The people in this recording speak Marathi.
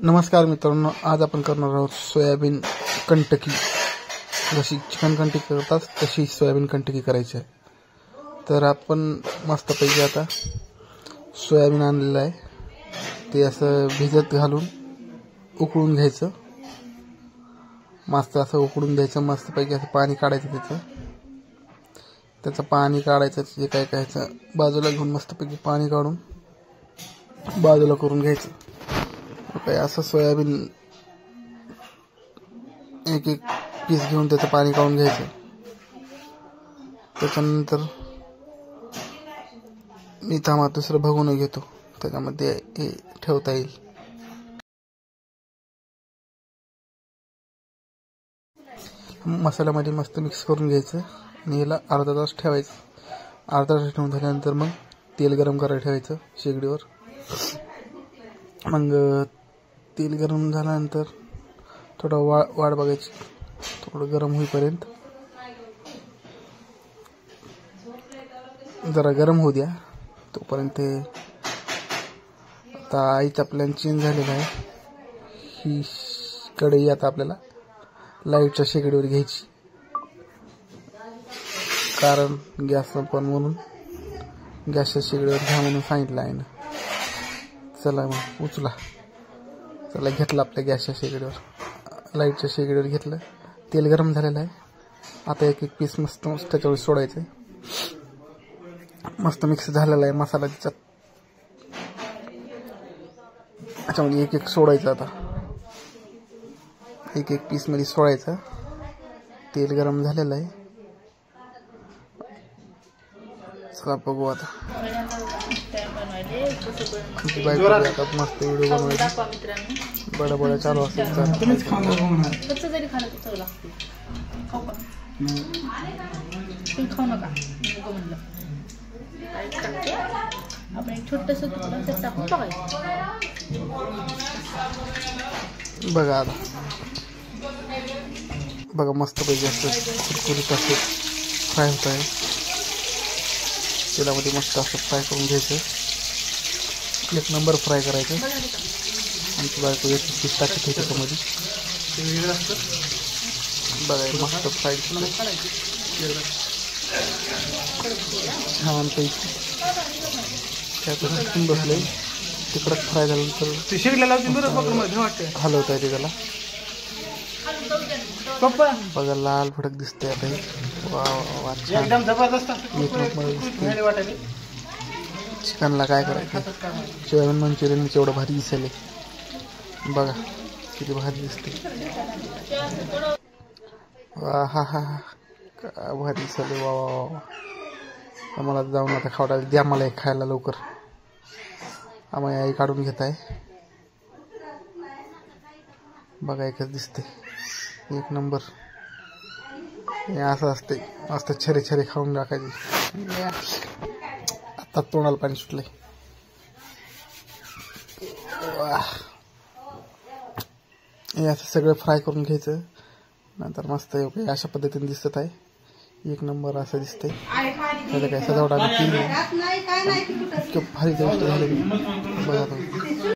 नमस्कार मित्रांनो, आज आपण करणार आहोत सोयाबीन कंटकी। जशी चिकन कंटकी करतात तशी सोयाबीन कंटकी करायची आहे। तर आपण मस्तपैकी आता सोयाबीन आणलेलं आहे, ते असं भिजत घालून उकळून घ्यायचं। मस्त असं उकळून द्यायचं, मस्तपैकी असं पाणी काढायचं, त्याचं पाणी काढायचं, जे काय करायचं बाजूला घेऊन मस्तपैकी पाणी काढून बाजूला करून घ्यायचं। काय असं सोयाबीन एक एक पीस घेऊन त्याचं पाणी काढून घ्यायचं। त्याच्यानंतर मी थांबा दुसरं भगोनं घेतो, त्याच्यामध्ये हे ठेवता येईल। मसाल्यामध्ये मस्त मिक्स करून घ्यायचं आणि याला अर्धा तास ठेवायचं। अर्धा तास ठेवून झाल्यानंतर मग तेल गरम करायला ठेवायचं शेगडीवर। मग तेल गरम झाल्यानंतर थोडा वाट बघायची, थोडं गरम होईपर्यंत जरा गरम होऊ द्या तोपर्यंत। आता आईचा प्लॅन चेंज झालेला आहे, ही कढई आता आपल्याला लाईटच्या शेगडीवर घ्यायची, कारण गॅस पण म्हणून गॅसच्या शेगडीवर घ्या म्हणून सांगितलं आहे ना। चला मग उचला, चला घेतलं आपल्या गॅसच्या शेगडीवर, लाईटच्या शेगडीवर घेतलं। तेल गरम झालेलं आहे, आता एक एक पीस मस्त त्याच्यावर सोडायचं। मस्त मिक्स झालेला आहे मसाला त्याच्यात, त्याच्यामध्ये एक एक सोडायचं। आता एक एक पीस मध्ये सोडायचं। तेल गरम झालेलं आहे, चला बघू आता। आता मस्त व्हिडिओ बनवायची, बडा बडा चालू असेल बघा। आता बघा मस्त पैकी असं कुरकुरीत असं फ्राय होत आहे। तेलामध्ये मस्त असं फ्राय करून घ्यायचं, एक नंबर फ्राय करायचं। आमची बायको एक पीस टाकत होती त्याच्यामध्ये, बघा मस्त फ्राय छानपैकी त्यातून बसलंय। तिकडं फ्राय झाल्यानंतर हलवता येते त्याला, बघा लाल फडक दिसते आता। वा वा एकदम जबरदस्त दिसते। चिकनला काय करायचं, सोयाबीन मंचुरियन एवढं भारी दिसेल, बघा किती भारी दिसते। वा हा हा काय भारी दिसेल, वा वा वा। मला जाऊन आता खावडायला द्या, मला एक खायला लवकर। आम्ही आई काढून घेत आहे, बघा एकच दिसते, एक नंबर। हे असं असते, मस्त छरे छरे खाऊन टाकायचे। आता तोंडाला पाणी सुटलंय, हे असं सगळं फ्राय करून घ्यायचं। नंतर मस्त अशा पद्धतीने दिसत आहे, एक नंबर असं दिसतंय। त्याला काय सजावट आम्ही केली, भारी गोष्ट झाली बघा।